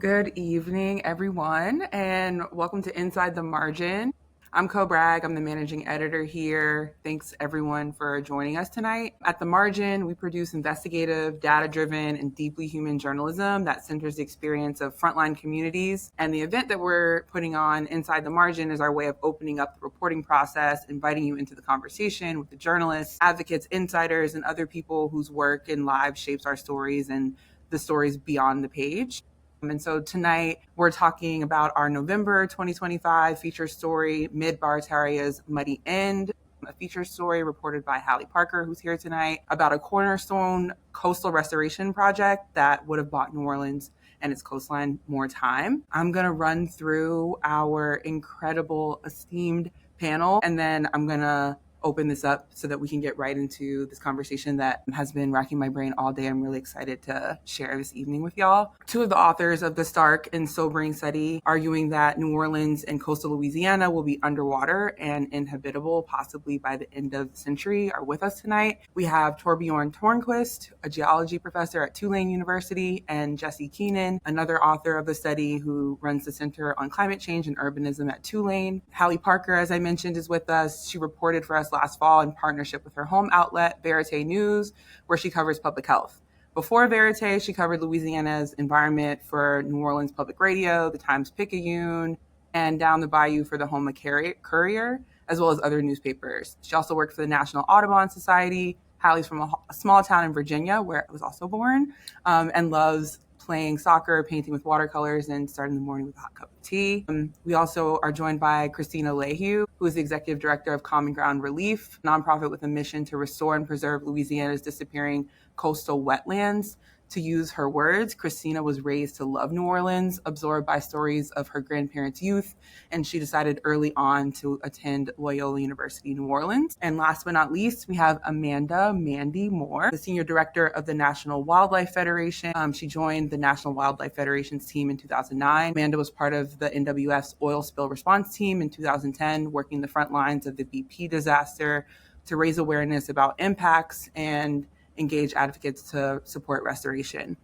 Good evening, everyone, and welcome to Inside the Margin. I'm Ko Bragg. I'm the managing editor here. Thanks, everyone, for joining us tonight. At The Margin, we produce investigative, data-driven, and deeply human journalism that centers the experience of frontline communities. And the event that we're putting on Inside the Margin is our way of opening up the reporting process, inviting you into the conversation with the journalists, advocates, insiders, and other people whose work and lives shapes our stories and the stories beyond the page. And so tonight we're talking about our November 2025 feature story, Mid-Barataria's Muddy End, a feature story reported by Halle Parker, who's here tonight, about a cornerstone coastal restoration project that would have bought New Orleans and its coastline more time. I'm going to run through our incredible, esteemed panel, and then I'm going to open this up so that we can get right into this conversation that has been racking my brain all day. I'm really excited to share this evening with y'all. Two of the authors of the stark and sobering study arguing that New Orleans and coastal Louisiana will be underwater and inhabitable possibly by the end of the century are with us tonight. We have Torbjörn Törnqvist, a geology professor at Tulane University, and Jesse Keenan, another author of the study who runs the Center on Climate Change and Urbanism at Tulane. Halle Parker, as I mentioned, is with us. She reported for us last fall in partnership with her home outlet, Verite News, where she covers public health. Before Verite, she covered Louisiana's environment for New Orleans Public Radio, the Times-Picayune, and Down the Bayou for the Homa Courier, as well as other newspapers. She also worked for the National Audubon Society. Halle's from a small town in Virginia, where I was also born, and loves playing soccer, painting with watercolors, and starting the morning with a hot cup of tea. We also are joined by Christina Lehew, who is the executive director of Common Ground Relief, a nonprofit with a mission to restore and preserve Louisiana's disappearing coastal wetlands. To use her words, Christina was raised to love New Orleans, absorbed by stories of her grandparents' youth, and she decided early on to attend Loyola University, New Orleans. And last but not least, we have Mandy Moore, the senior director of the National Wildlife Federation. She joined the National Wildlife Federation's team in 2009. Amanda was part of the NWF's oil spill response team in 2010, working the front lines of the BP disaster to raise awareness about impacts and engage advocates to support restoration.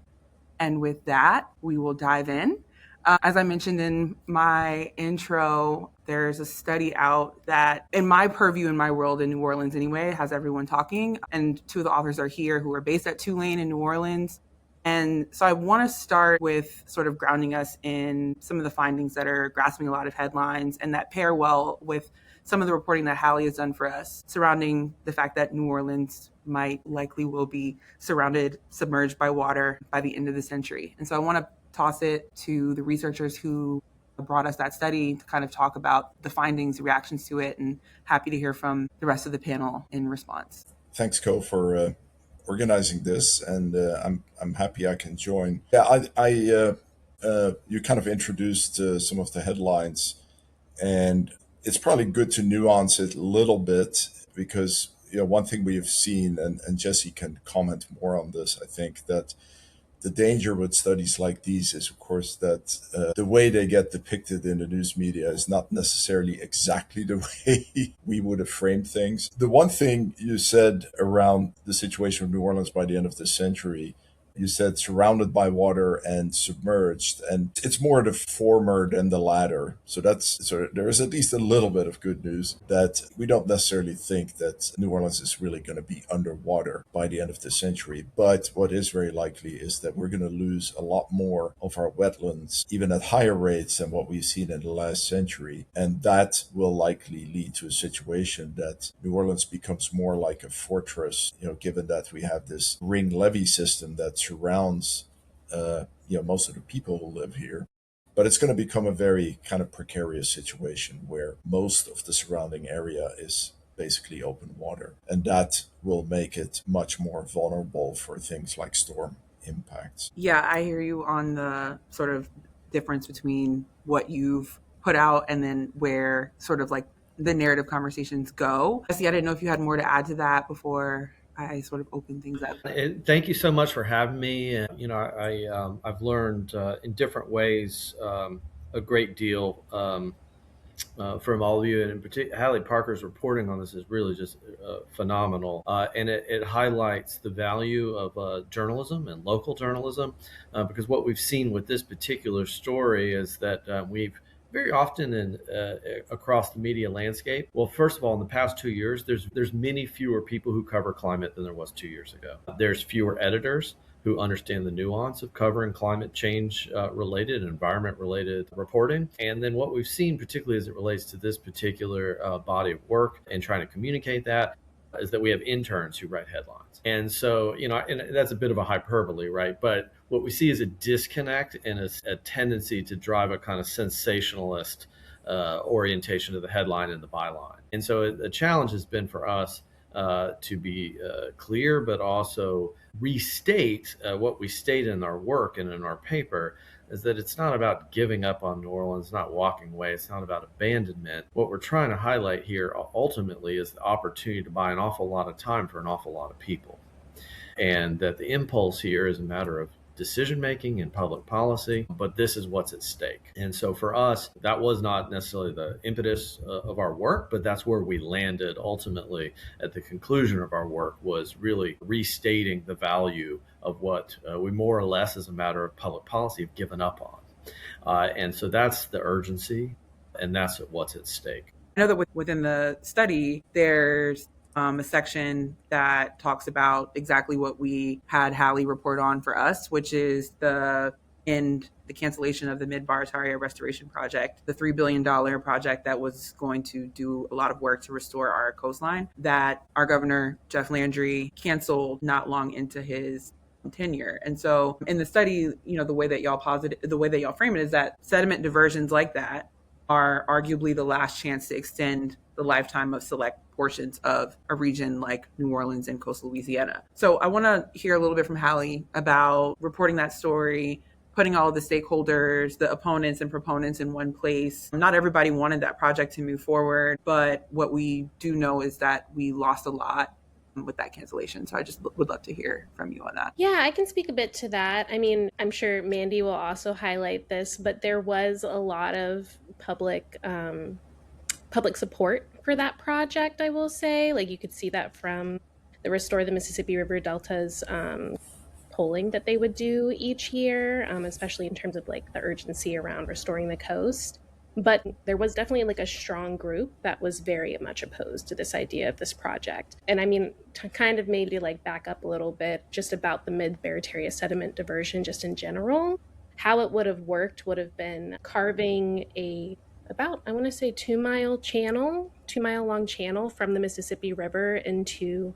And with that, we will dive in. As I mentioned in my intro, there's a study out that, in my purview, in my world, in New Orleans anyway, has everyone talking. And two of the authors are here who are based at Tulane in New Orleans. And so I want to start with sort of grounding us in some of the findings that are grasping a lot of headlines and that pair well with some of the reporting that Halle has done for us surrounding the fact that New Orleans likely will be submerged by water by the end of the century. And so I want to toss it to the researchers who brought us that study to kind of talk about the findings, reactions to it, and happy to hear from the rest of the panel in response. Thanks, Ko, for organizing this, and I'm happy I can join. Yeah, you kind of introduced some of the headlines, and it's probably good to nuance it a little bit because one thing we have seen, and Jesse can comment more on this. I think that the danger with studies like these is, of course, that the way they get depicted in the news media is not necessarily exactly the way we would have framed things. The one thing you said around the situation of New Orleans by the end of the century, you said surrounded by water and submerged, and it's more the former than the latter. So there is at least a little bit of good news that we don't necessarily think that New Orleans is really going to be underwater by the end of the century. But what is very likely is that we're going to lose a lot more of our wetlands, even at higher rates than what we've seen in the last century. And that will likely lead to a situation that New Orleans becomes more like a fortress, given that we have this ring levee system that surrounds most of the people who live here. But it's going to become a very kind of precarious situation where most of the surrounding area is basically open water. And that will make it much more vulnerable for things like storm impacts. Yeah, I hear you on the sort of difference between what you've put out and then where sort of like the narrative conversations go. See, I didn't know if you had more to add to that before I sort of open things up. Thank you so much for having me. I've learned in different ways a great deal from all of you, and in particular, Halle Parker's reporting on this is really just phenomenal, and it highlights the value of journalism and local journalism, because what we've seen with this particular story is that we've very often across the media landscape. Well, first of all, in the past 2 years, there's many fewer people who cover climate than there was 2 years ago. There's fewer editors who understand the nuance of covering climate change related and environment related reporting. And then what we've seen, particularly as it relates to this particular body of work and trying to communicate that, is that we have interns who write headlines. And so, and that's a bit of a hyperbole, right? But what we see is a disconnect and a tendency to drive a kind of sensationalist orientation to the headline and the byline. And so the challenge has been for us to be clear, but also restate what we state in our work and in our paper, is that it's not about giving up on New Orleans, not walking away. It's not about abandonment. What we're trying to highlight here ultimately is the opportunity to buy an awful lot of time for an awful lot of people. And that the impulse here is a matter of decision making and public policy, but this is what's at stake. And so for us, that was not necessarily the impetus of our work, but that's where we landed ultimately at the conclusion of our work, was really restating the value of what we more or less as a matter of public policy have given up on. And so that's the urgency, and that's what's at stake. I know that within the study, there's a section that talks about exactly what we had Halle report on for us, which is the cancellation of the Mid-Barataria Restoration Project, the $3 billion project that was going to do a lot of work to restore our coastline, that our governor, Jeff Landry, canceled not long into his tenure. And so in the study, the way that y'all frame it is that sediment diversions like that are arguably the last chance to extend the lifetime of select portions of a region like New Orleans and coastal Louisiana. So I want to hear a little bit from Halle about reporting that story, putting all of the stakeholders, the opponents and proponents in one place. Not everybody wanted that project to move forward, but what we do know is that we lost a lot with that cancellation. So I just would love to hear from you on that. Yeah, I can speak a bit to that. I mean, I'm sure Mandy will also highlight this, but there was a lot of public support for that project, I will say. Like, you could see that from the Restore the Mississippi River Delta's polling that they would do each year, especially in terms of like the urgency around restoring the coast. But there was definitely like a strong group that was very much opposed to this idea of this project. And I mean, to kind of maybe like back up a little bit just about the Mid-Barataria Sediment Diversion just in general, how it would have worked would have been carving about, I want to say, 2-mile long channel from the Mississippi River into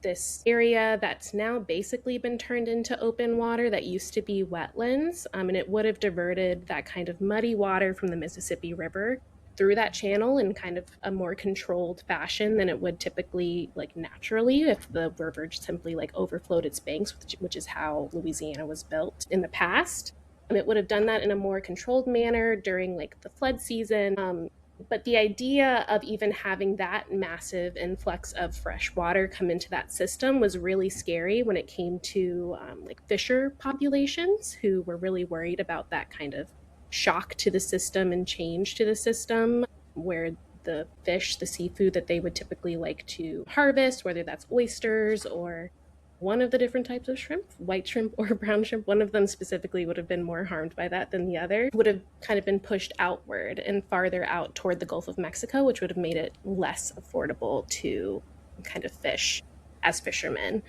this area that's now basically been turned into open water that used to be wetlands. And it would have diverted that kind of muddy water from the Mississippi River through that channel in kind of a more controlled fashion than it would typically, like, naturally if the river simply like overflowed its banks, which is how Louisiana was built in the past. It would have done that in a more controlled manner during like the flood season. But the idea of even having that massive influx of fresh water come into that system was really scary when it came to like fisher populations who were really worried about that kind of shock to the system and change to the system, where the fish, the seafood that they would typically like to harvest, whether that's oysters or one of the different types of shrimp, white shrimp or brown shrimp, one of them specifically would have been more harmed by that than the other, would have kind of been pushed outward and farther out toward the Gulf of Mexico, which would have made it less affordable to kind of fish as fishermen.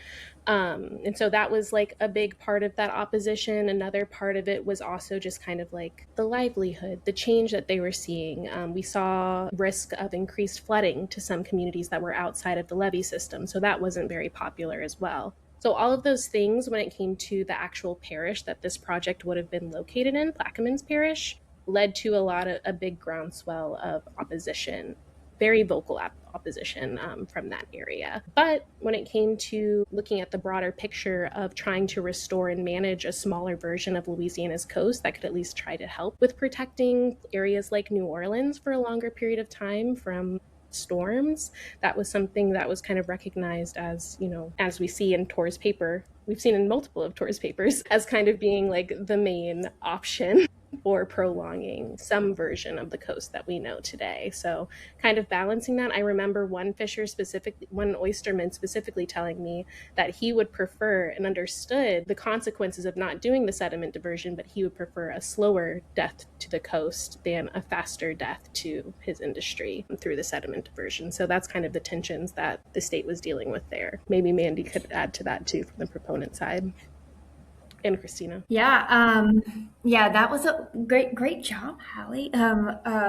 And so that was like a big part of that opposition. Another part of it was also just kind of like the livelihood, the change that they were seeing. We saw risk of increased flooding to some communities that were outside of the levee system. So that wasn't very popular as well. So all of those things, when it came to the actual parish that this project would have been located in, Plaquemines Parish, led to a big groundswell of opposition, very vocal opposition from that area. But when it came to looking at the broader picture of trying to restore and manage a smaller version of Louisiana's coast that could at least try to help with protecting areas like New Orleans for a longer period of time from storms, that was something that was kind of recognized as, as we see in Tor's paper, we've seen in multiple of Tor's papers, as kind of being like the main option or prolonging some version of the coast that we know today. So kind of balancing that. I remember one oysterman specifically telling me that he would prefer and understood the consequences of not doing the sediment diversion, but he would prefer a slower death to the coast than a faster death to his industry through the sediment diversion. So that's kind of the tensions that the state was dealing with there. Maybe Mandy could add to that too from the proponent side. And Christina. Yeah, that was a great job, Halle.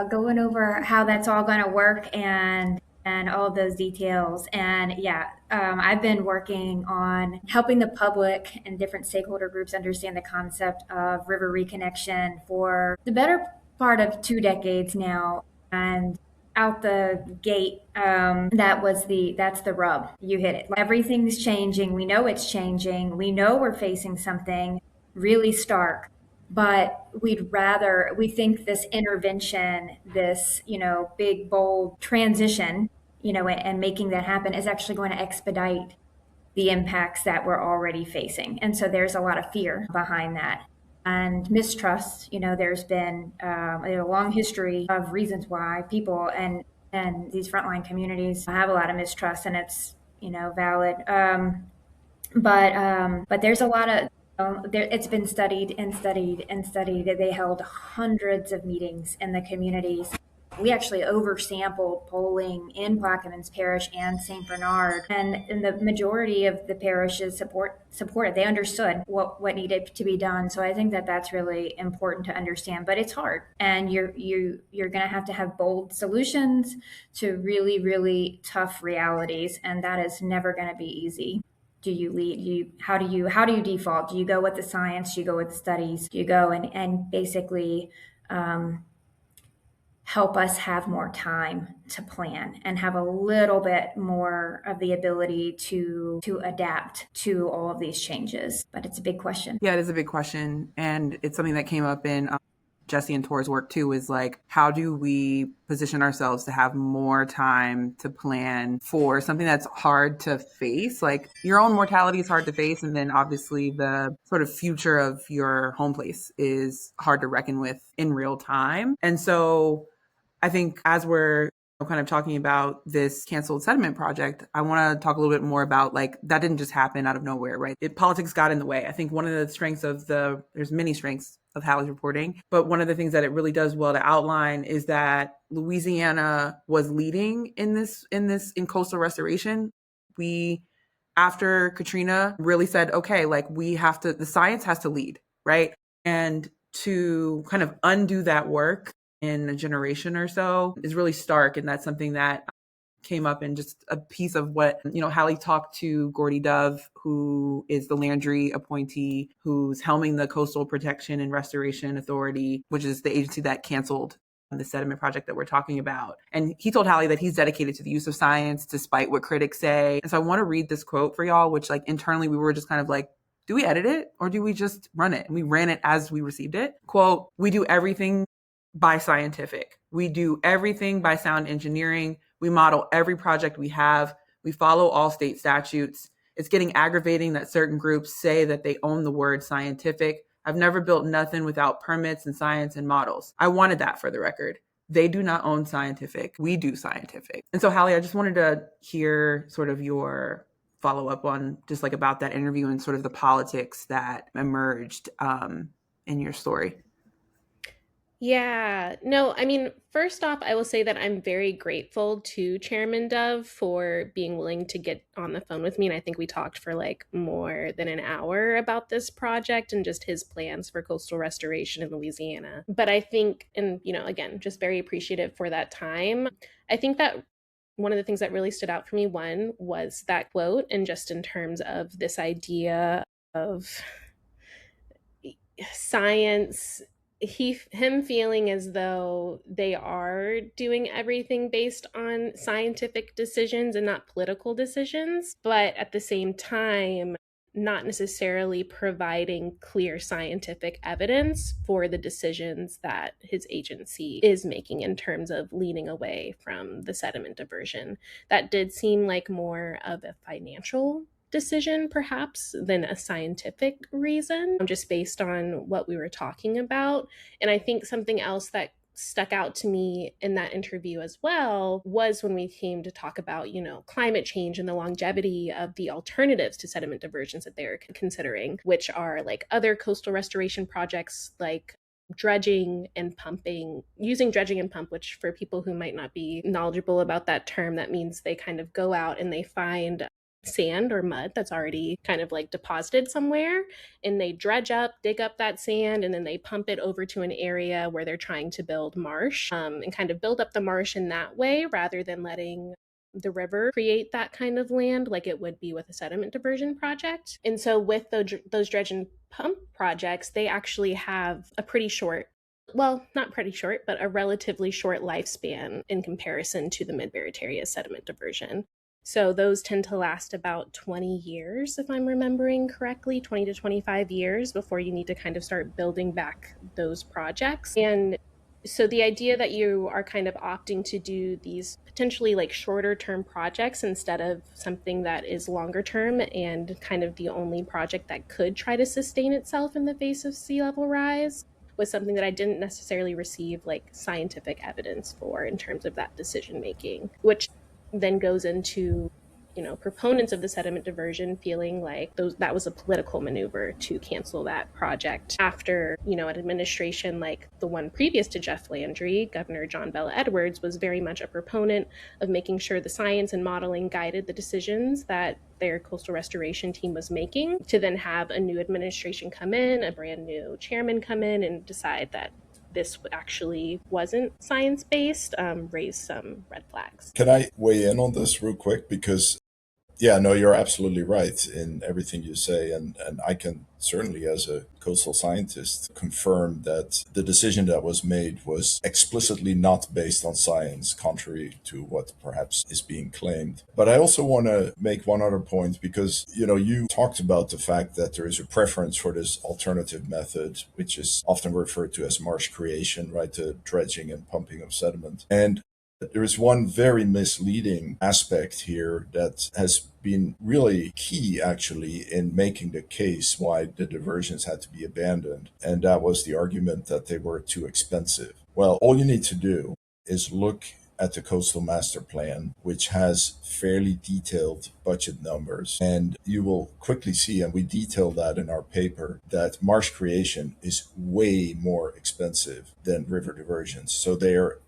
Going over how that's all going to work and all of those details. And yeah, I've been working on helping the public and different stakeholder groups understand the concept of river reconnection for the better part of 2 decades now. And out the gate, that's the rub. You hit it. Everything's changing. We know it's changing. We know we're facing something really stark, but we think this intervention, this, big, bold transition, and making that happen is actually going to expedite the impacts that we're already facing. And so there's a lot of fear behind that. And mistrust, there's been a long history of reasons why people and these frontline communities have a lot of mistrust, and it's valid. But there's a lot of it's been studied and studied and studied. They held hundreds of meetings in the communities. We actually oversampled polling in Plaquemines Parish and St. Bernard, and the majority of the parishes supported. They understood what needed to be done. So I think that that's really important to understand. But it's hard, and you're going to have bold solutions to really, really tough realities, and that is never going to be easy. Do you lead? How do you default? Do you go with the science? Do you go with the studies? Do you go and basically help us have more time to plan and have a little bit more of the ability to adapt to all of these changes? But it's a big question. Yeah, it is a big question. And it's something that came up in Jesse and Tor's work too, is like, how do we position ourselves to have more time to plan for something that's hard to face? Like, your own mortality is hard to face. And then obviously the sort of future of your home place is hard to reckon with in real time. And so I think as we're kind of talking about this canceled sediment project, I want to talk a little bit more about, like, that didn't just happen out of nowhere, right? Politics got in the way. I think one of the strengths of there's many strengths of Halle's reporting, but one of the things that it really does well to outline is that Louisiana was leading in coastal restoration. We, after Katrina, really said, okay, like, the science has to lead, right? And to kind of undo that work in a generation or so is really stark. And that's something that came up in just a piece of what, Halle talked to Gordy Dove, who is the Landry appointee, who's helming the Coastal Protection and Restoration Authority, which is the agency that canceled the sediment project that we're talking about. And he told Halle that he's dedicated to the use of science, despite what critics say. And so I want to read this quote for y'all, which, like, internally we were just kind of like, do we edit it or do we just run it? And we ran it as we received it. Quote, "We do everything by scientific. We do everything by sound engineering. We model every project we have. We follow all state statutes. It's getting aggravating that certain groups say that they own the word scientific. I've never built nothing without permits and science and models. I wanted that for the record. They do not own scientific. We do scientific." And so, Halle, I just wanted to hear sort of your follow up on just like about that interview and sort of the politics that emerged in your story. Yeah, no, I mean, first off, I will say that I'm very grateful to Chairman Dove for being willing to get on the phone with me. And I think we talked for like more than an hour about this project and just his plans for coastal restoration in Louisiana. But I think, and, again, just very appreciative for that time. I think that one of the things that really stood out for me, one, was that quote, and just in terms of this idea of science, him feeling as though they are doing everything based on scientific decisions and not political decisions, but at the same time, not necessarily providing clear scientific evidence for the decisions that his agency is making in terms of leaning away from the sediment diversion. That did seem like more of a financial decision perhaps than a scientific reason, just based on what we were talking about. And I think something else that stuck out to me in that interview as well was when we came to talk about, climate change and the longevity of the alternatives to sediment diversions that they're considering, which are like other coastal restoration projects like dredging and pumping, using dredging and pump, which for people who might not be knowledgeable about that term, that means they kind of go out and they find sand or mud that's already kind of like deposited somewhere, and they dig up that sand, and then they pump it over to an area where they're trying to build marsh, and kind of build up the marsh in that way rather than letting the river create that kind of land like it would be with a sediment diversion project. And so with those dredge and pump projects, they actually have a pretty short, well, not pretty short, but a relatively short lifespan in comparison to the Mid-Barataria sediment diversion. So those tend to last about 20 years, if I'm remembering correctly, 20 to 25 years before you need to kind of start building back those projects. And so the idea that you are kind of opting to do these potentially like shorter term projects instead of something that is longer term and kind of the only project that could try to sustain itself in the face of sea level rise was something that I didn't necessarily receive like scientific evidence for in terms of that decision making, which then goes into, proponents of the sediment diversion feeling like that was a political maneuver to cancel that project after, an administration like the one previous to Jeff Landry, Governor John Bel Edwards, was very much a proponent of making sure the science and modeling guided the decisions that their coastal restoration team was making, to then have a new administration come in, a brand new chairman come in and decide that this actually wasn't science-based, raised some red flags. Can I weigh in on this real quick? Because, yeah, no, you're absolutely right in everything you say. And I can certainly, as a coastal scientist, confirm that the decision that was made was explicitly not based on science, contrary to what perhaps is being claimed. But I also want to make one other point, because, you talked about the fact that there is a preference for this alternative method, which is often referred to as marsh creation, right? The dredging and pumping of sediment. And there is one very misleading aspect here that has been really key, actually, in making the case why the diversions had to be abandoned. And that was the argument that they were too expensive. Well, all you need to do is look at the Coastal Master Plan, which has fairly detailed budget numbers. And you will quickly see, and we detail that in our paper, that marsh creation is way more expensive than river diversions. So they are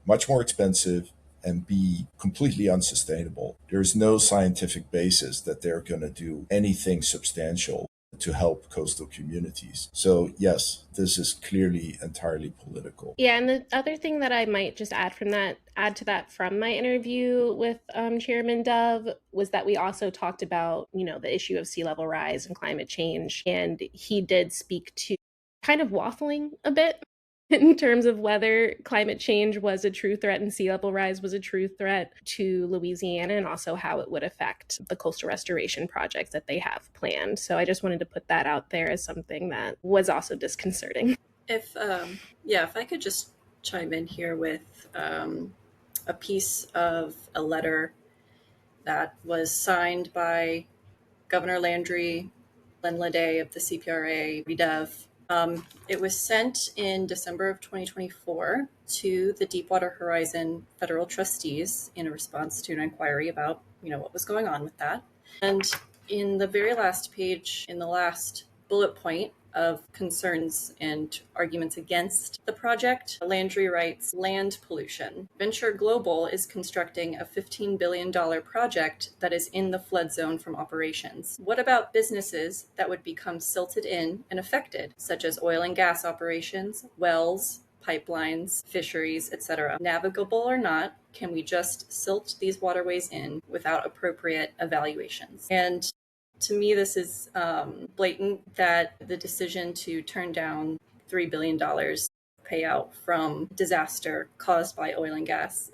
much more expensive, and B, completely unsustainable. There is no scientific basis that they're going to do anything substantial to help coastal communities. So yes, this is clearly entirely political. Yeah, and the other thing that I might just add to that from my interview with Chairman Dove was that we also talked about, the issue of sea level rise and climate change. And he did speak to kind of waffling a bit in terms of whether climate change was a true threat and sea level rise was a true threat to Louisiana, and also how it would affect the coastal restoration projects that they have planned. So I just wanted to put that out there as something that was also disconcerting. If I could just chime in here with a piece of a letter that was signed by Governor Landry, Len Lede of the CPRA, Redev. It was sent in December of 2024 to the Deepwater Horizon federal trustees in a response to an inquiry about, what was going on with that. And in the very last page, in the last bullet point of concerns and arguments against the project, Landry writes, land pollution. Venture Global is constructing a $15 billion project that is in the flood zone from operations. What about businesses that would become silted in and affected, such as oil and gas operations, wells, pipelines, fisheries, etc.? Navigable or not, can we just silt these waterways in without appropriate evaluations? And to me, this is blatant that the decision to turn down $3 billion payout from disaster caused by oil and gas.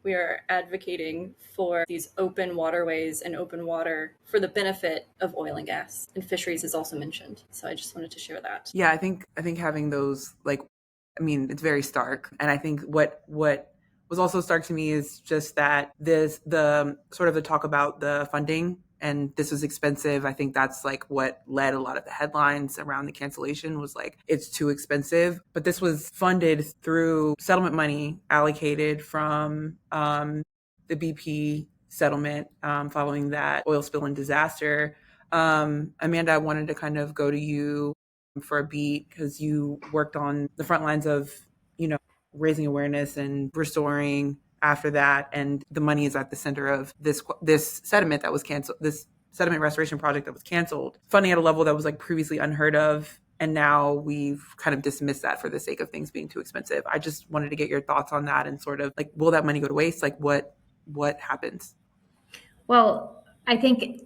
We are advocating for these open waterways and open water for the benefit of oil and gas, and fisheries is also mentioned. So I just wanted to share that. Yeah, I think having those, it's very stark. And I think what was also stark to me is just that the talk about the funding and this was expensive. I think that's like what led a lot of the headlines around the cancellation was like, it's too expensive. But this was funded through settlement money allocated from the BP settlement following that oil spill and disaster. Amanda, I wanted to kind of go to you for a beat because you worked on the front lines of, raising awareness and restoring after that. And the money is at the center of this sediment that was canceled, this sediment restoration project that was canceled, funding at a level that was like previously unheard of. And now we've kind of dismissed that for the sake of things being too expensive. I just wanted to get your thoughts on that and sort of like, will that money go to waste? Like what happens? Well, I think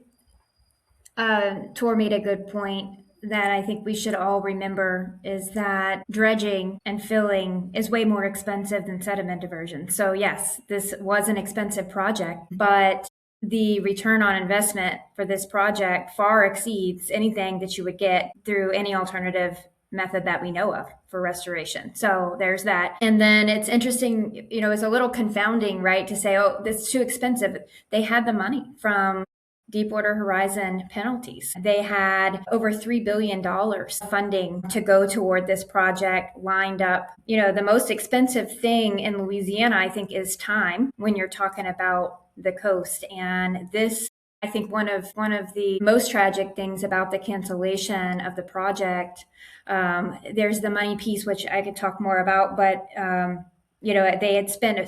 Tor made a good point that I think we should all remember is that dredging and filling is way more expensive than sediment diversion. So yes, this was an expensive project, but the return on investment for this project far exceeds anything that you would get through any alternative method that we know of for restoration. So there's that. And then it's interesting, it's a little confounding, right, to say, oh, this is too expensive. They had the money from Deepwater Horizon penalties. They had over $3 billion funding to go toward this project lined up. The most expensive thing in Louisiana, I think, is time when you're talking about the coast. And this, I think, one of the most tragic things about the cancellation of the project, there's the money piece, which I could talk more about, but, they had spent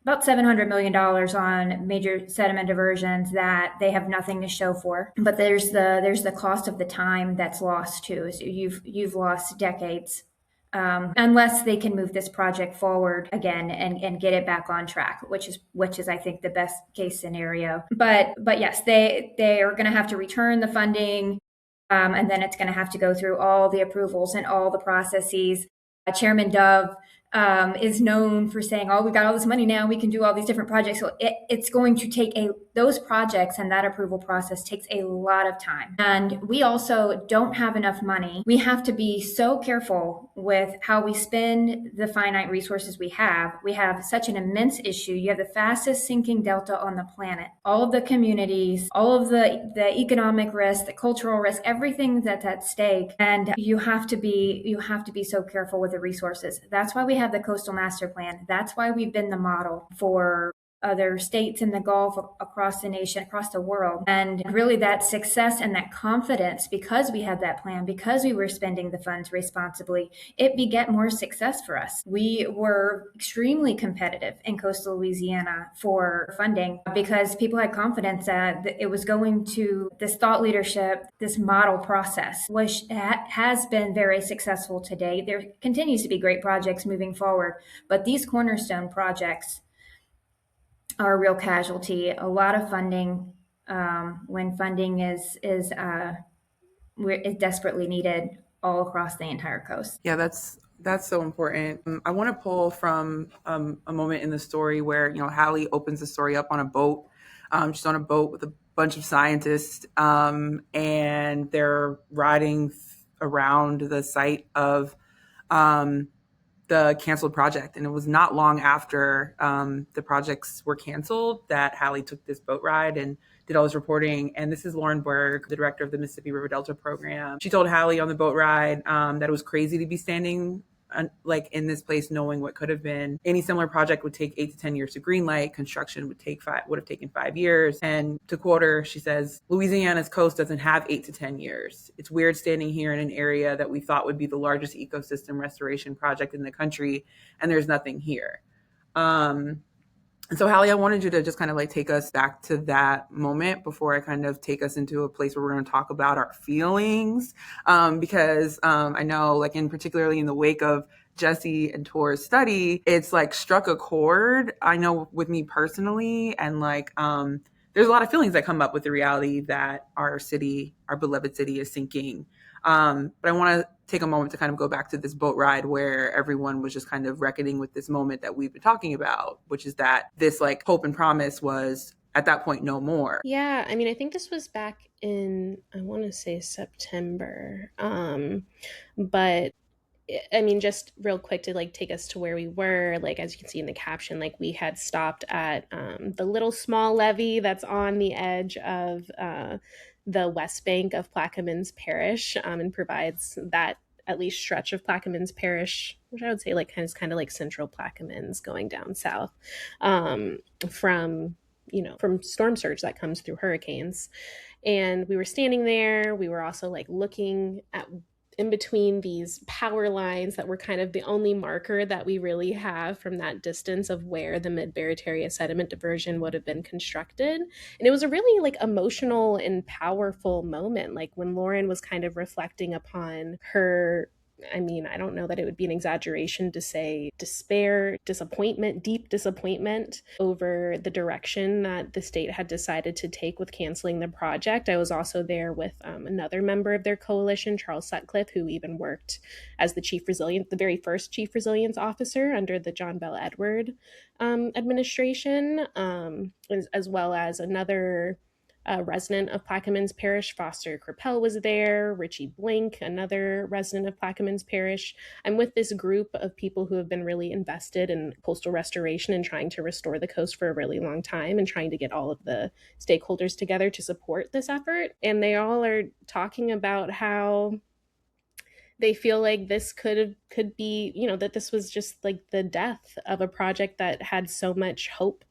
about $700 million on major sediment diversions that they have nothing to show for. But there's the cost of the time that's lost too. So you've lost decades. Unless they can move this project forward again and get it back on track, which is I think the best case scenario. But yes, they are going to have to return the funding, and then it's going to have to go through all the approvals and all the processes. Chairman Dove is known for saying, "Oh, we got all this money now. We can do all these different projects." So it's going to take those projects, and that approval process takes a lot of time. And we also don't have enough money. We have to be so careful with how we spend the finite resources we have. We have such an immense issue. You have the fastest sinking delta on the planet. All of the communities, all of the economic risk, the cultural risk, everything that's at stake. And you have to be so careful with the resources. That's why we have the Coastal Master Plan. That's why we've been the model for other states in the Gulf, across the nation, across the world. And really that success and that confidence, because we had that plan, because we were spending the funds responsibly, it beget more success for us. We were extremely competitive in coastal Louisiana for funding because people had confidence that it was going to, this thought leadership, this model process, which has been very successful today. There continues to be great projects moving forward, but these cornerstone projects are a real casualty. A lot of funding, when funding is desperately needed all across the entire coast. Yeah, that's so important. I want to pull from a moment in the story where Halle opens the story up on a boat. She's on a boat with a bunch of scientists, and they're riding around the site of the canceled project. And it was not long after the projects were canceled that Halle took this boat ride and did all this reporting. And this is Lauren Berg, the director of the Mississippi River Delta program. She told Halle on the boat ride that it was crazy to be standing like in this place, knowing what could have been. Any similar project would take 8 to 10 years to greenlight. Construction would have taken 5 years. And to quote her, she says, "Louisiana's coast doesn't have 8 to 10 years. It's weird standing here in an area that we thought would be the largest ecosystem restoration project in the country, and there's nothing here." And so, Halle, I wanted you to just kind of like take us back to that moment before I kind of take us into a place where we're going to talk about our feelings. Because I know, like, particularly in the wake of Jesse and Tor's study, it's like struck a chord, I know, with me personally. And like, there's a lot of feelings that come up with the reality that our city, our beloved city, is sinking. But I want to take a moment to kind of go back to this boat ride where everyone was just kind of reckoning with this moment that we've been talking about, which is that this like hope and promise was at that point no more. Yeah, I mean, I think this was back in, I want to say September, but I mean, just real quick to like take us to where we were, like as you can see in the caption, like we had stopped at the little small levee that's on the edge of the west bank of Plaquemines Parish, and provides that at least stretch of Plaquemines Parish, which I would say like kind of like central Plaquemines going down south, from from storm surge that comes through hurricanes. And we were standing there. We were also like looking at in between these power lines that were kind of the only marker that we really have from that distance of where the Mid-Barataria Sediment Diversion would have been constructed. And it was a really like emotional and powerful moment, like when Lauren was kind of reflecting upon her, I mean, I don't know that it would be an exaggeration to say despair, disappointment, deep disappointment over the direction that the state had decided to take with canceling the project. I was also there with another member of their coalition, Charles Sutcliffe, who even worked as the very first chief resilience officer under the John Bell Edward administration, as well as another resident of Plaquemines Parish, Foster Crapel, was there, Richie Blink, another resident of Plaquemines Parish. I'm with this group of people who have been really invested in coastal restoration and trying to restore the coast for a really long time and trying to get all of the stakeholders together to support this effort. And they all are talking about how they feel like this could be, that this was just like the death of a project that had so much hope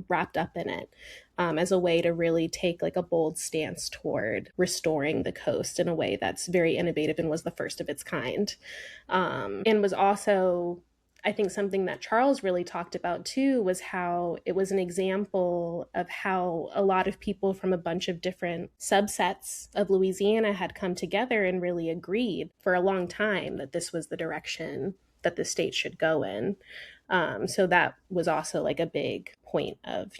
wrapped up in it, as a way to really take like a bold stance toward restoring the coast in a way that's very innovative and was the first of its kind, and was also, I think, something that Charles really talked about too, was how it was an example of how a lot of people from a bunch of different subsets of Louisiana had come together and really agreed for a long time that this was the direction that the state should go in. So that was also like a big point of,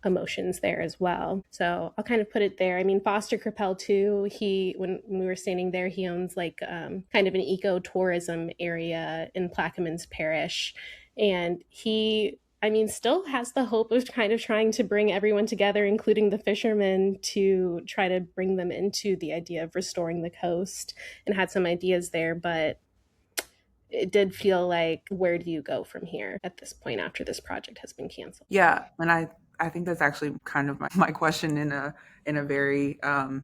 emotions there as well. So I'll kind of put it there. I mean, Foster Crapel too, when we were standing there, he owns like kind of an ecotourism area in Plaquemines Parish. And he, I mean, still has the hope of kind of trying to bring everyone together, including the fishermen, to try to bring them into the idea of restoring the coast, and had some ideas there. But it did feel like, where do you go from here at this point after this project has been canceled? Yeah, and I think that's actually kind of my question in a very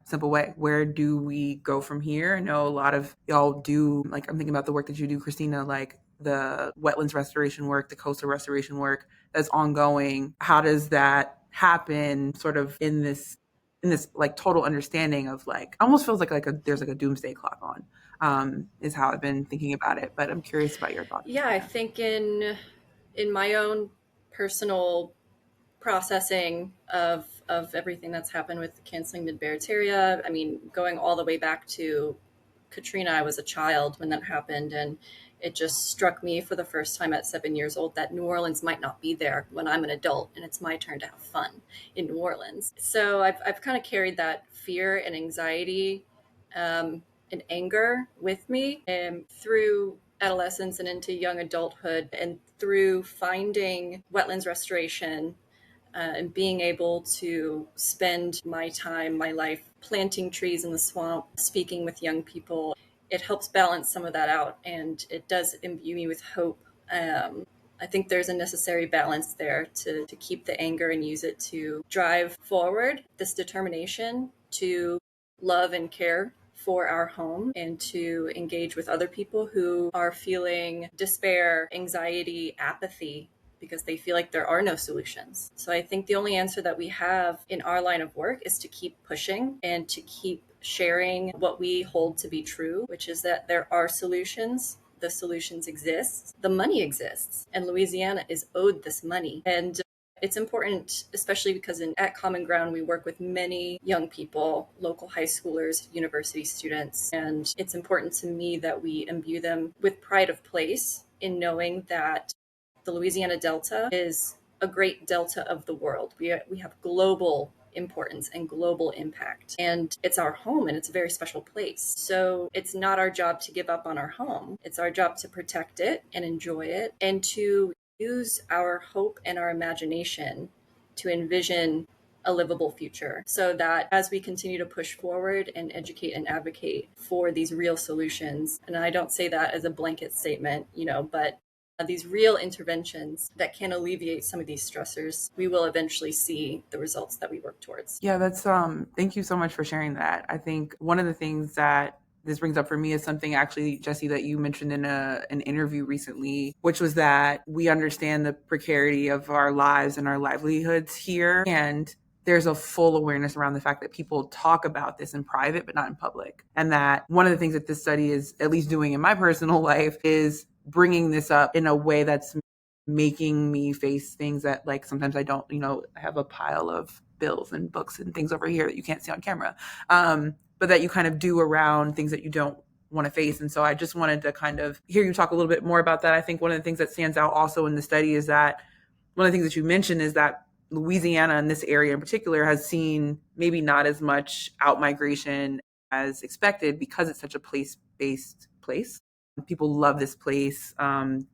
simple way. Where do we go from here? I know a lot of y'all do, like, I'm thinking about the work that you do, Christina, like the wetlands restoration work, the coastal restoration work that's ongoing. How does that happen sort of in this like total understanding of like, almost feels like there's like a doomsday clock on, is how I've been thinking about it. But I'm curious about your thoughts. Yeah, I think in my own personal processing of everything that's happened with canceling Mid-Barataria, I mean, going all the way back to Katrina, I was a child when that happened, and it just struck me for the first time at 7 years old that New Orleans might not be there when I'm an adult and it's my turn to have fun in New Orleans. So I've kind of carried that fear and anxiety and anger with me through adolescence and into young adulthood, and through finding wetlands restoration and being able to spend my time, my life, planting trees in the swamp, speaking with young people. It helps balance some of that out, and it does imbue me with hope. I think there's a necessary balance there to keep the anger and use it to drive forward this determination to love and care for our home, and to engage with other people who are feeling despair, anxiety, apathy, because they feel like there are no solutions. So I think the only answer that we have in our line of work is to keep pushing and to keep sharing what we hold to be true, which is that there are solutions. The solutions exist. The money exists. And Louisiana is owed this money. And it's important, especially because at Common Ground, we work with many young people, local high schoolers, university students. And it's important to me that we imbue them with pride of place in knowing that the Louisiana Delta is a great delta of the world. We have global importance and global impact, and it's our home, and it's a very special place. So it's not our job to give up on our home. It's our job to protect it and enjoy it, and to use our hope and our imagination to envision a livable future, so that as we continue to push forward and educate and advocate for these real solutions, and I don't say that as a blanket statement, but these real interventions that can alleviate some of these stressors, we will eventually see the results that we work towards. Yeah, that's thank you so much for sharing that. I think one of the things that this brings up for me is something actually, Jesse, that you mentioned in an interview recently, which was that we understand the precarity of our lives and our livelihoods here. And there's a full awareness around the fact that people talk about this in private, but not in public. And that one of the things that this study is at least doing in my personal life is bringing this up in a way that's making me face things that, like, sometimes I don't, have a pile of bills and books and things over here that you can't see on camera. But that you kind of do around things that you don't want to face. And so I just wanted to kind of hear you talk a little bit more about that. I think one of the things that stands out also in the study is that one of the things that you mentioned is that Louisiana, in this area in particular, has seen maybe not as much out-migration as expected because it's such a place-based place. People love this place. One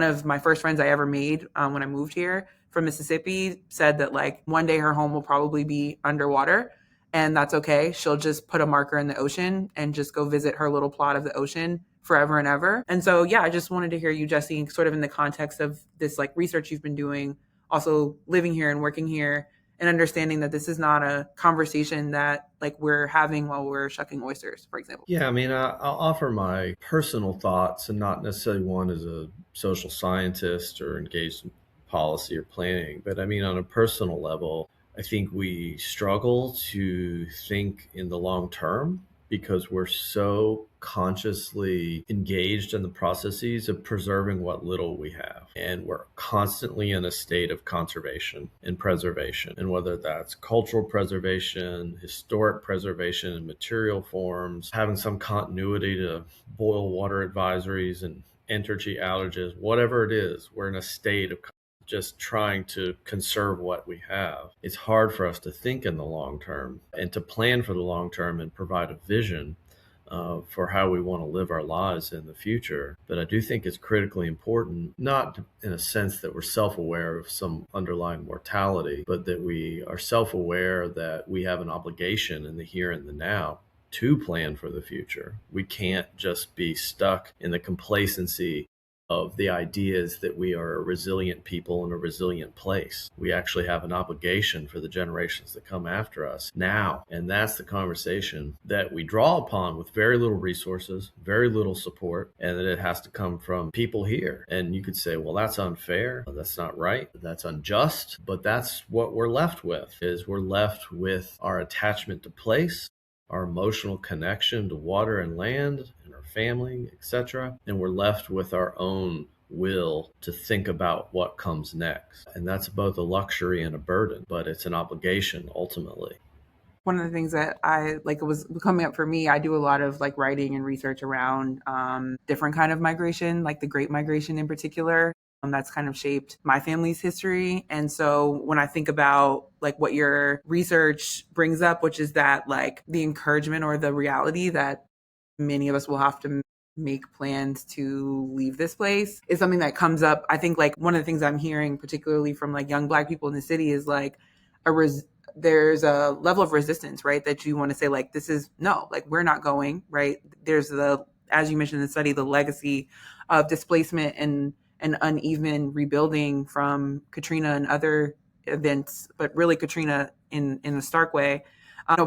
of my first friends I ever made when I moved here from Mississippi said that, like, one day her home will probably be underwater, and that's okay. She'll just put a marker in the ocean and just go visit her little plot of the ocean forever and ever. And so, yeah, I just wanted to hear you, Jesse, sort of in the context of this, like, research you've been doing, also living here and working here, and understanding that this is not a conversation that, like, we're having while we're shucking oysters, for example. Yeah, I mean, I'll offer my personal thoughts, and not necessarily one as a social scientist or engaged in policy or planning, but I mean, on a personal level, I think we struggle to think in the long term because we're so consciously engaged in the processes of preserving what little we have. And we're constantly in a state of conservation and preservation. And whether that's cultural preservation, historic preservation in material forms, having some continuity to boil water advisories and energy outages, whatever it is, we're in a state of just trying to conserve what we have. It's hard for us to think in the long term and to plan for the long term and provide a vision for how we want to live our lives in the future. But I do think it's critically important, not in a sense that we're self-aware of some underlying mortality, but that we are self-aware that we have an obligation in the here and the now to plan for the future. We can't just be stuck in the complacency of the ideas that we are a resilient people in a resilient place. We actually have an obligation for the generations that come after us now. And that's the conversation that we draw upon with very little resources, very little support, and that it has to come from people here. And you could say, well, that's unfair. That's not right. That's unjust. But that's what we're left with, is we're left with our attachment to place, our emotional connection to water and land and our family, etc. And we're left with our own will to think about what comes next. And that's both a luxury and a burden, but it's an obligation ultimately. One of the things that it was coming up for me, I do a lot of, like, writing and research around different kind of migration, like the Great Migration in particular. That's kind of shaped my family's history. And so when I think about, like, what your research brings up, which is that, like, the encouragement or the reality that many of us will have to make plans to leave this place, is something that comes up. I think, like, one of the things I'm hearing, particularly from, like, young Black people in the city, is, like, there's a level of resistance, right? That you want to say, like, this is no, like, we're not going, right? There's as you mentioned in the study, the legacy of displacement and an uneven rebuilding from Katrina and other events, but really Katrina in a stark way.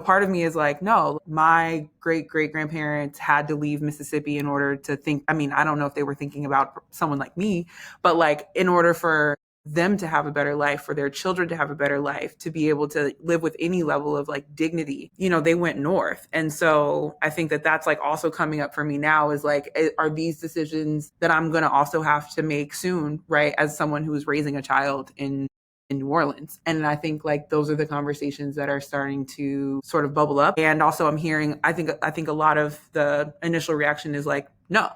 Part of me is like, no, my great-great-grandparents had to leave Mississippi in order to think, I mean, I don't know if they were thinking about someone like me, but, like, in order for them to have a better life, for their children to have a better life, to be able to live with any level of, like, dignity, they went north. And so I think that that's, like, also coming up for me now is, like, are these decisions that I'm going to also have to make soon, right? As someone who is raising a child in New Orleans. And I think, like, those are the conversations that are starting to sort of bubble up. And also I'm hearing, I think a lot of the initial reaction is like, no.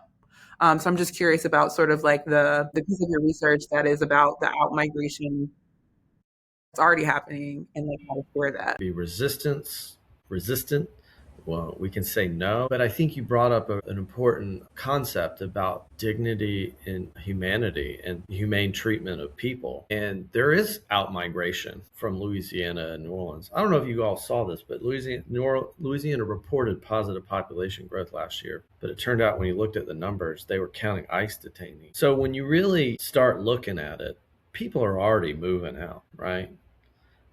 So I'm just curious about sort of, like, the piece of your research that is about the out migration that's already happening and, like, how to square that. Be resistant, well, we can say no. But I think you brought up an important concept about dignity and humanity and humane treatment of people. And there is outmigration from Louisiana and New Orleans. I don't know if you all saw this, but Louisiana reported positive population growth last year. But it turned out when you looked at the numbers, they were counting ICE detainees. So when you really start looking at it, people are already moving out, right?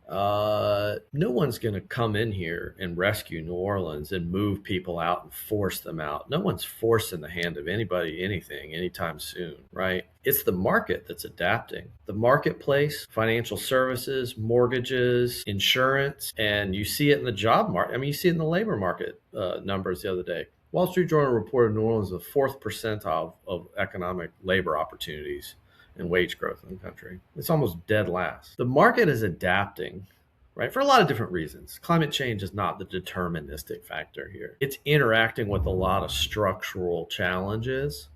No one's going to come in here and rescue New Orleans and move people out and force them out. No one's forcing the hand of anybody, anything, anytime soon, right? It's the market that's adapting. The marketplace, financial services, mortgages, insurance, and you see it in the job market. I mean, you see it in the labor market numbers the other day. Wall Street Journal reported New Orleans the 4th percentile of economic labor opportunities and wage growth in the country. It's almost dead last. The market is adapting, right, for a lot of different reasons. Climate change is not the deterministic factor here. It's interacting with a lot of structural challenges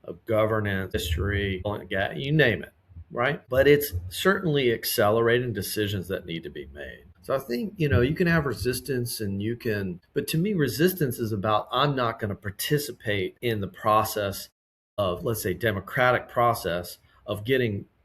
of governance, history, you name it, right? But it's certainly accelerating decisions that need to be made. So I think, you can have resistance but to me, resistance is about, I'm not going to participate in the process of, let's say, democratic process of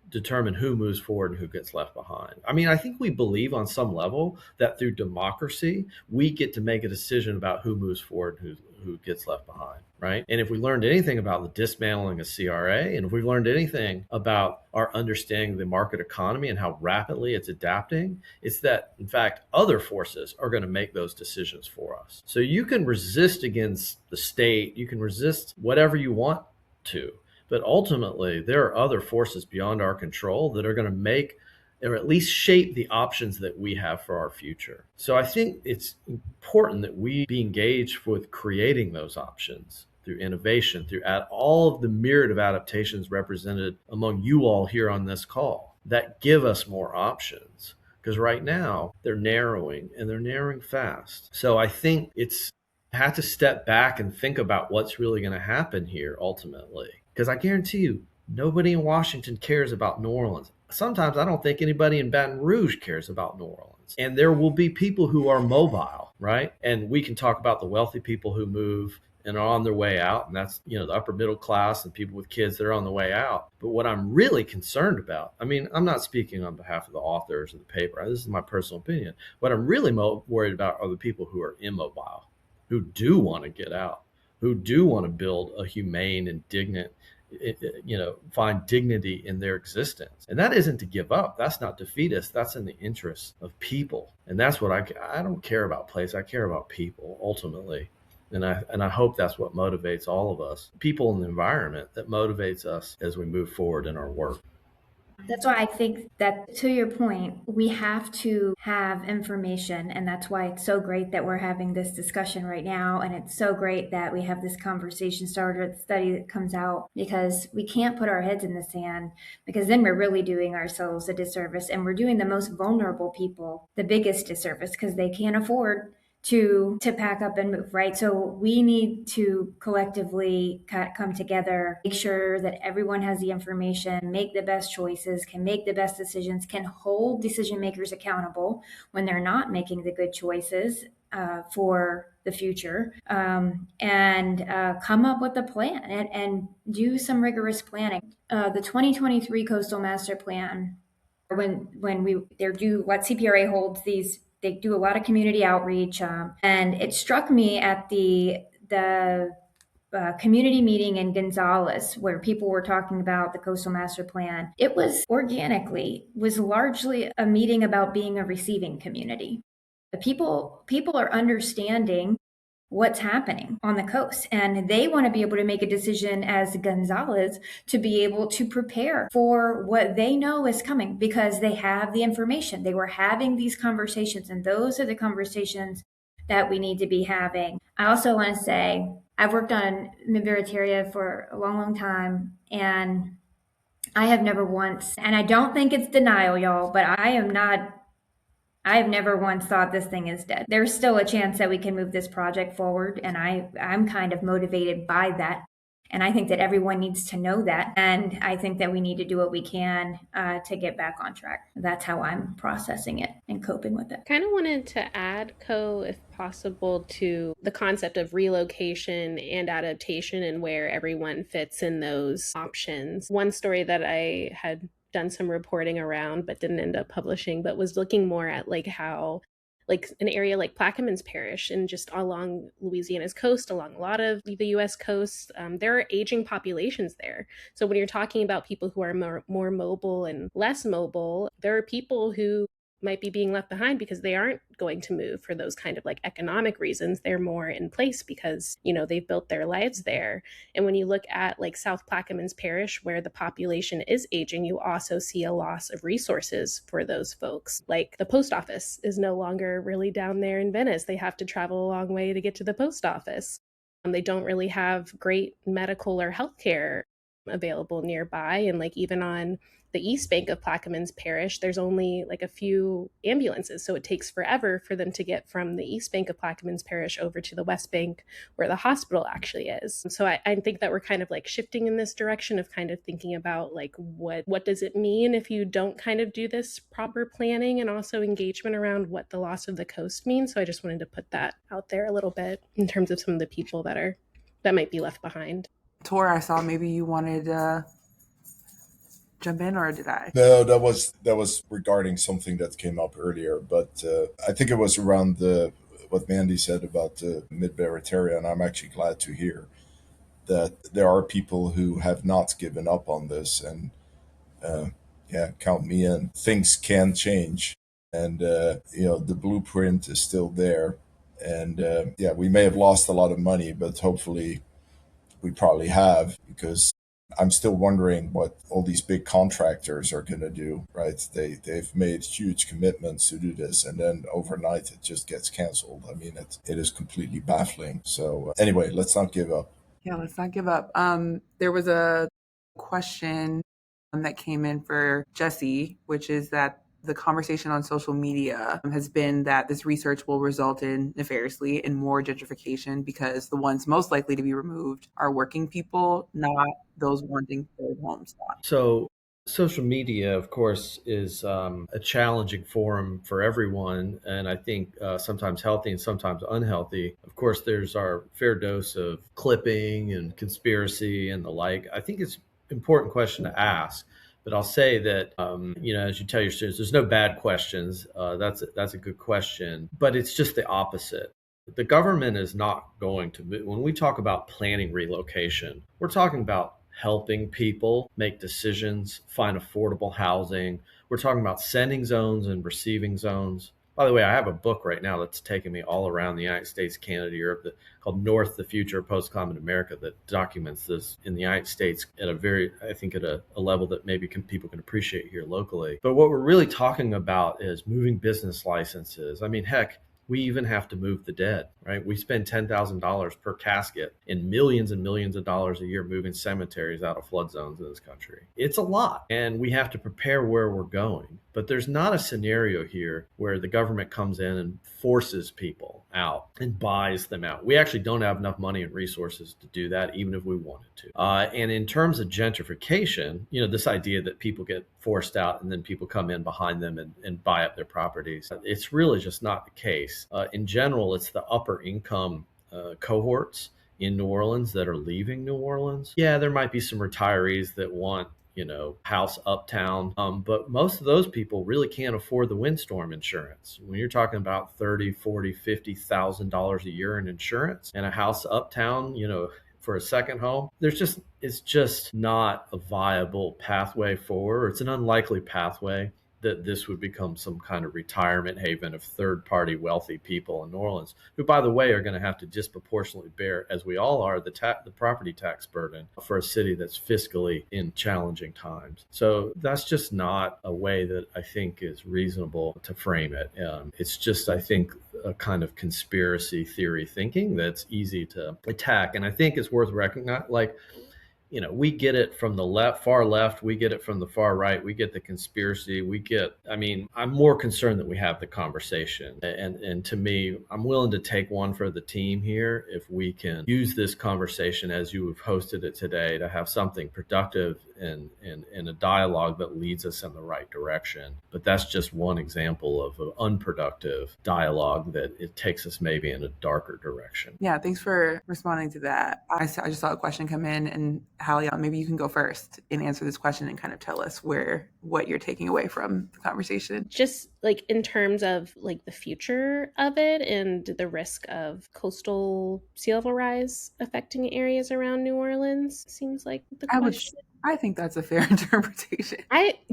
determine who moves forward and who gets left behind. I mean, I think we believe on some level that through democracy, we get to make a decision about who moves forward and who gets left behind, right? And if we learned anything about the dismantling of CRA, and if we've learned anything about our understanding of the market economy and how rapidly it's adapting, it's that, in fact, other forces are going to make those decisions for us. So you can resist against the state, you can resist whatever you want to, but ultimately, there are other forces beyond our control that are going to make or at least shape the options that we have for our future. So I think it's important that we be engaged with creating those options through innovation, through all of the myriad of adaptations represented among you all here on this call that give us more options. Because right now, they're narrowing, and they're narrowing fast. So I think have to step back and think about what's really going to happen here ultimately. Because I guarantee you, nobody in Washington cares about New Orleans. Sometimes I don't think anybody in Baton Rouge cares about New Orleans. And there will be people who are mobile, right? And we can talk about the wealthy people who move and are on their way out. And that's, the upper middle class and people with kids that are on the way out. But what I'm really concerned about, I mean, I'm not speaking on behalf of the authors of the paper. This is my personal opinion. What I'm really worried about are the people who are immobile, who do want to get out, who do want to build a humane and find dignity in their existence. And that isn't to give up. That's not defeatist. That's in the interest of people. And that's what I don't care about place. I care about people ultimately. And I hope that's what motivates all of us, people in the environment, that motivates us as we move forward in our work. That's why I think that, to your point, we have to have information. And that's why it's so great that we're having this discussion right now. And it's so great that we have this conversation started, the study that comes out, because we can't put our heads in the sand, because then we're really doing ourselves a disservice. And we're doing the most vulnerable people the biggest disservice, because they can't afford to pack up and move, right? So we need to collectively come together, make sure that everyone has the information, make the best choices, can make the best decisions, can hold decision makers accountable when they're not making the good choices for the future, and come up with a plan and do some rigorous planning. The 2023 Coastal Master Plan, when they're due, what CPRA holds these. They do a lot of community outreach, and it struck me at the community meeting in Gonzales, where people were talking about the Coastal Master Plan. It was largely a meeting about being a receiving community. The people are understanding what's happening on the coast, and they want to be able to make a decision as Gonzales to be able to prepare for what they know is coming, because they have the information. They were having these conversations, and those are the conversations that we need to be having. I also want to say, I've worked on Mid-Barataria for a long, long time, and I have never once, and I don't think it's denial, y'all, but I've never once thought this thing is dead. There's still a chance that we can move this project forward, and I'm kind of motivated by that. And I think that everyone needs to know that. And I think that we need to do what we can to get back on track. That's how I'm processing it and coping with it. Kind of wanted to add, Ko, if possible, to the concept of relocation and adaptation and where everyone fits in those options. One story that I had done some reporting around but didn't end up publishing, but was looking more at like how like an area like Plaquemines Parish and just along Louisiana's coast, along a lot of the U.S. coast, there are aging populations there. So when you're talking about people who are more mobile and less mobile, there are people who might be being left behind because they aren't going to move for those kind of like economic reasons. They're more in place because, you know, they've built their lives there. And when you look at like South Plaquemines Parish, where the population is aging, you also see a loss of resources for those folks. Like the post office is no longer really down there in Venice. They have to travel a long way to get to the post office. They don't really have great medical or healthcare available nearby. And like even on the east bank of Plaquemines Parish, there's only like a few ambulances. So it takes forever for them to get from the east bank of Plaquemines Parish over to the west bank where the hospital actually is. So I think that we're kind of like shifting in this direction of kind of thinking about like what does it mean if you don't kind of do this proper planning and also engagement around what the loss of the coast means. So I just wanted to put that out there a little bit in terms of some of the people that might be left behind. Tor, I saw maybe you wanted to jump in, or did I? No, that was regarding something that came up earlier, but I think it was around what Mandy said about the Mid-Barataria, and I'm actually glad to hear that there are people who have not given up on this, and count me in. Things can change, and the blueprint is still there, and we may have lost a lot of money, but hopefully we probably have, because I'm still wondering what all these big contractors are going to do, right? They've made huge commitments to do this, and then overnight it just gets canceled. I mean, it is completely baffling. So anyway, let's not give up. Yeah, let's not give up. There was a question that came in for Jesse, which is that the conversation on social media has been that this research will result in nefariously in more gentrification because the ones most likely to be removed are working people, not those wanting third homes. So social media, of course, is a challenging forum for everyone, and I think sometimes healthy and sometimes unhealthy. Of course, there's our fair dose of clipping and conspiracy and the like. I think it's an important question to ask. But I'll say that, as you tell your students, there's no bad questions. That's a good question, but it's just the opposite. The government is not going to move. When we talk about planning relocation, we're talking about helping people make decisions, find affordable housing. We're talking about sending zones and receiving zones. By the way, I have a book right now that's taking me all around the United States, Canada, Europe, called North, the Future of Post-Common America, that documents this in the United States at a level that maybe people can appreciate here locally. But what we're really talking about is moving business licenses. I mean, heck, we even have to move the dead, right? We spend $10,000 per casket and millions of dollars a year moving cemeteries out of flood zones in this country. It's a lot, and we have to prepare where we're going. But there's not a scenario here where the government comes in and forces people out and buys them out. We actually don't have enough money and resources to do that, even if we wanted to. And in terms of gentrification, this idea that people get forced out and then people come in behind them and buy up their properties, it's really just not the case. In general, it's the upper income cohorts in New Orleans that are leaving New Orleans. Yeah, there might be some retirees that want house uptown. But most of those people really can't afford the windstorm insurance. When you're talking about $30,000, $40,000, $50,000 a year in insurance and a house uptown, for a second home, it's just not a viable pathway forward. It's an unlikely pathway that this would become some kind of retirement haven of third-party wealthy people in New Orleans, who, by the way, are going to have to disproportionately bear, as we all are, the property tax burden for a city that's fiscally in challenging times. So that's just not a way that I think is reasonable to frame it. It's just, I think, a kind of conspiracy theory thinking that's easy to attack. And I think it's worth recognizing, we get it from the far left, we get it from the far right, we get the conspiracy, I'm more concerned that we have the conversation. And to me, I'm willing to take one for the team here if we can use this conversation as you have hosted it today to have something productive and a dialogue that leads us in the right direction. But that's just one example of an unproductive dialogue that it takes us maybe in a darker direction. Yeah, thanks for responding to that. I just saw a question come in, and Halle, maybe you can go first and answer this question and kind of tell us what you're taking away from the conversation. Just like in terms of like the future of it and the risk of coastal sea level rise affecting areas around New Orleans, seems like the question. I think that's a fair interpretation.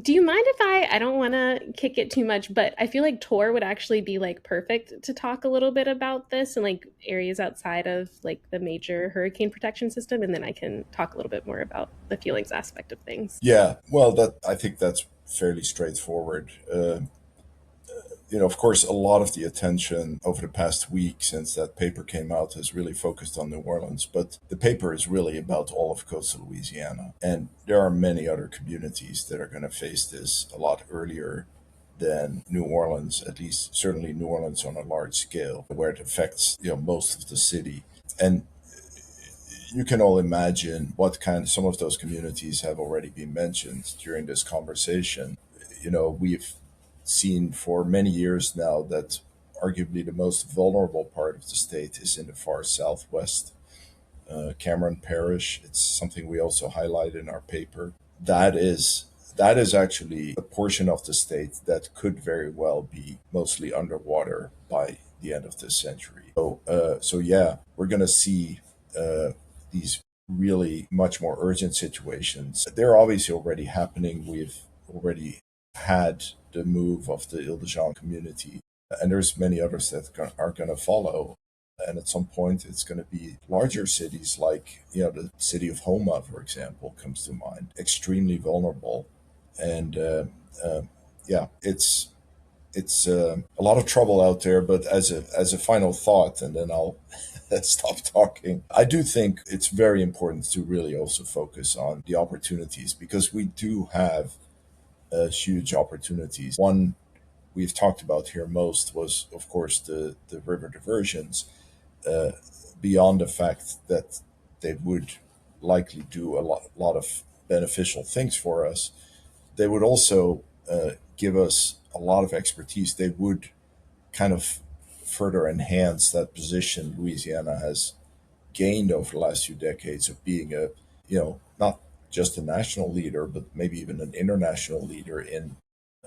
Do you mind if I don't want to kick it too much, but I feel like Tor would actually be like perfect to talk a little bit about this and like areas outside of like the major hurricane protection system, and then I can talk a little bit more about the feelings aspect of things. Yeah, well, I think that's fairly straightforward. Of course, a lot of the attention over the past week since that paper came out has really focused on New Orleans, but the paper is really about all of coastal Louisiana. And there are many other communities that are going to face this a lot earlier than New Orleans, at least certainly New Orleans on a large scale, where it affects, most of the city. And you can all imagine some of those communities have already been mentioned during this conversation. We've seen for many years now that arguably the most vulnerable part of the state is in the far southwest, Cameron Parish. It's something we also highlight in our paper. That is actually a portion of the state that could very well be mostly underwater by the end of this century. So yeah, we're going to see these really much more urgent situations. They're obviously already happening. We've already had the move of the Ile-de-Jean community, and there's many others that are going to follow. And at some point, it's going to be larger cities like, the city of Homa, for example, comes to mind, extremely vulnerable. And it's a lot of trouble out there. But as a final thought, and then I'll stop talking, I do think it's very important to really also focus on the opportunities, because we do have huge opportunities. One we've talked about here most was, of course, the river diversions, beyond the fact that they would likely do a lot of beneficial things for us. They would also give us a lot of expertise. They would kind of further enhance that position Louisiana has gained over the last few decades of being not just a national leader, but maybe even an international leader in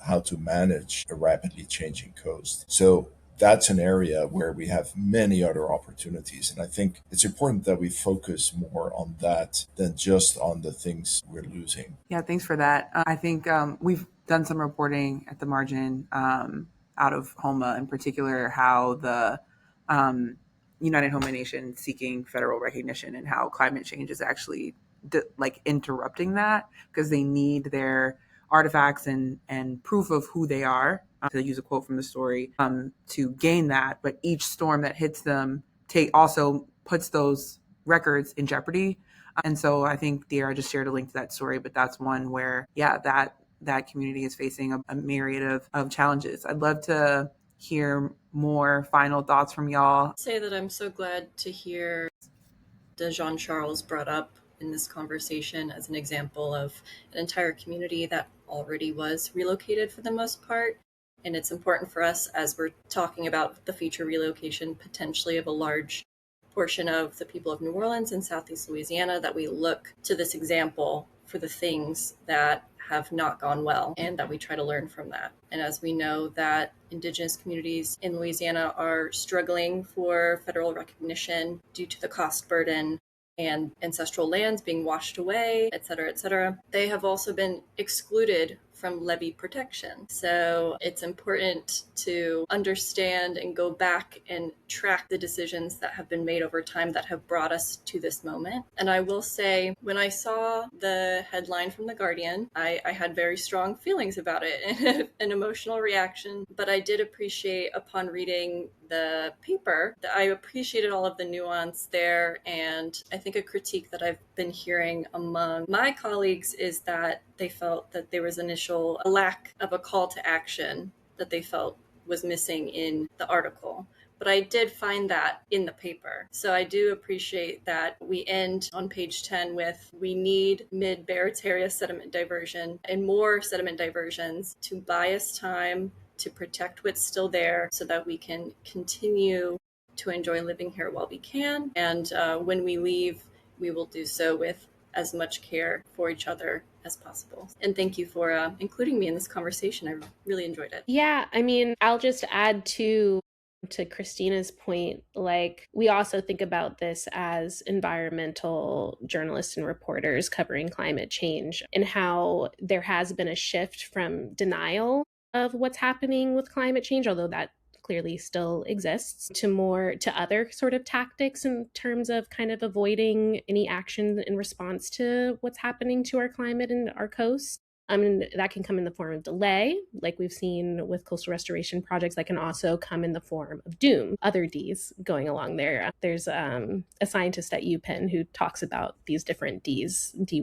how to manage a rapidly changing coast. So that's an area where we have many other opportunities. And I think it's important that we focus more on that than just on the things we're losing. Yeah, thanks for that. I think we've done some reporting at the margin out of Homa in particular, how the United Homa Nation seeking federal recognition and how climate change is actually interrupting that, because they need their artifacts and proof of who they are, to use a quote from the story, to gain that. But each storm that hits them also puts those records in jeopardy. And so I think De'Ara just shared a link to that story, but that's one where, that community is facing a myriad of challenges. I'd love to hear more final thoughts from y'all. I'll say that I'm so glad to hear that Jean Charles brought up in this conversation as an example of an entire community that already was relocated for the most part. And it's important for us, as we're talking about the future relocation potentially of a large portion of the people of New Orleans and Southeast Louisiana, that we look to this example for the things that have not gone well and that we try to learn from that. And as we know that Indigenous communities in Louisiana are struggling for federal recognition due to the cost burden and ancestral lands being washed away, et cetera, they have also been excluded from levee protection. So it's important to understand and go back and track the decisions that have been made over time that have brought us to this moment. And I will say, when I saw the headline from The Guardian, I had very strong feelings about it and an emotional reaction. But I did appreciate, upon reading the paper, I appreciated all of the nuance there. And I think a critique that I've been hearing among my colleagues is that they felt that there was a lack of a call to action that they felt was missing in the article. But I did find that in the paper. So I do appreciate that we end on page 10 with, we need Mid-Barataria sediment diversion and more sediment diversions to buy us time to protect what's still there so that we can continue to enjoy living here while we can. And when we leave, we will do so with as much care for each other as possible. And thank you for including me in this conversation. I really enjoyed it. Yeah, I mean, I'll just add to Christina's point, like, we also think about this as environmental journalists and reporters covering climate change, and how there has been a shift from denial of what's happening with climate change, although that clearly still exists, to other sort of tactics in terms of kind of avoiding any action in response to what's happening to our climate and our coast. And that can come in the form of delay, like we've seen with coastal restoration projects. That can also come in the form of doom, other Ds going along there. There's a scientist at UPenn who talks about these different D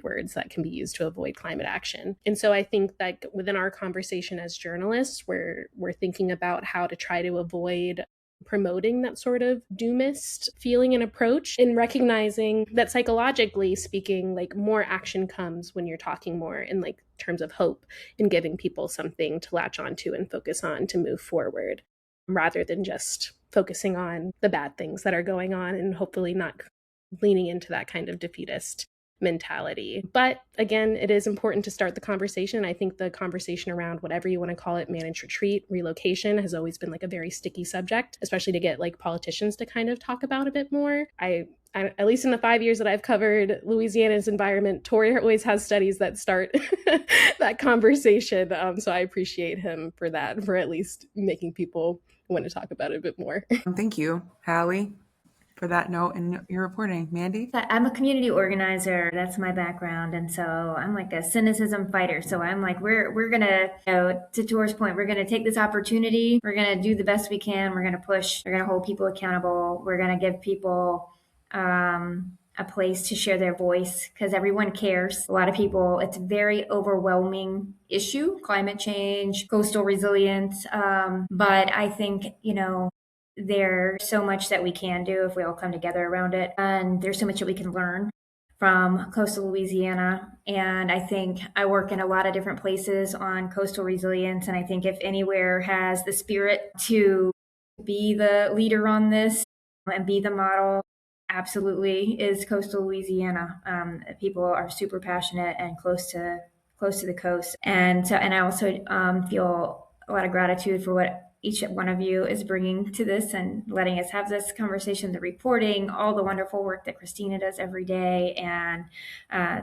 words that can be used to avoid climate action. And so I think that within our conversation as journalists, we're thinking about how to try to avoid promoting that sort of doomist feeling and approach, and recognizing that psychologically speaking, like, more action comes when you're talking more in like terms of hope and giving people something to latch onto and focus on to move forward, rather than just focusing on the bad things that are going on and hopefully not leaning into that kind of defeatist mentality. But again, it is important to start the conversation. I think the conversation around whatever you want to call it, managed retreat, relocation, has always been like a very sticky subject, especially to get like politicians to kind of talk about a bit more. I at least in the 5 years that I've covered Louisiana's environment, Tori always has studies that start that conversation. So I appreciate him for that, for at least making people want to talk about it a bit more. Thank you, Halle, for that note and your reporting. Mandy? I'm a community organizer. That's my background. And so I'm like a cynicism fighter. So I'm like, we're going to, to Tor's point, we're going to take this opportunity. We're going to do the best we can. We're going to push. We're going to hold people accountable. We're going to give people a place to share their voice, because everyone cares. A lot of people, it's a very overwhelming issue, climate change, coastal resilience. But I think, there's so much that we can do if we all come together around it. And there's so much that we can learn from coastal Louisiana. And I think I work in a lot of different places on coastal resilience. And I think if anywhere has the spirit to be the leader on this and be the model, absolutely is coastal Louisiana. People are super passionate and close to the coast. And I also feel a lot of gratitude for what each one of you is bringing to this and letting us have this conversation, the reporting, all the wonderful work that Christina does every day, and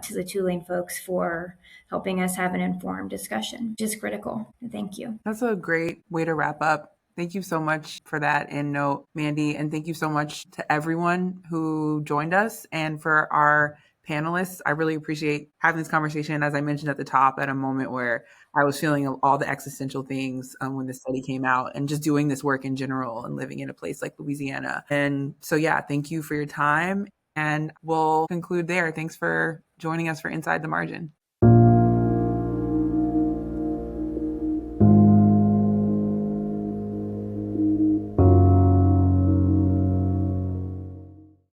to the Tulane folks for helping us have an informed discussion, which is critical. Thank you. That's a great way to wrap up. Thank you so much for that end note, Mandy. And thank you so much to everyone who joined us, and for our panelists. I really appreciate having this conversation, as I mentioned at the top, at a moment where I was feeling all the existential things when the study came out, and just doing this work in general and living in a place like Louisiana. And so, yeah, thank you for your time. And we'll conclude there. Thanks for joining us for Inside the Margin.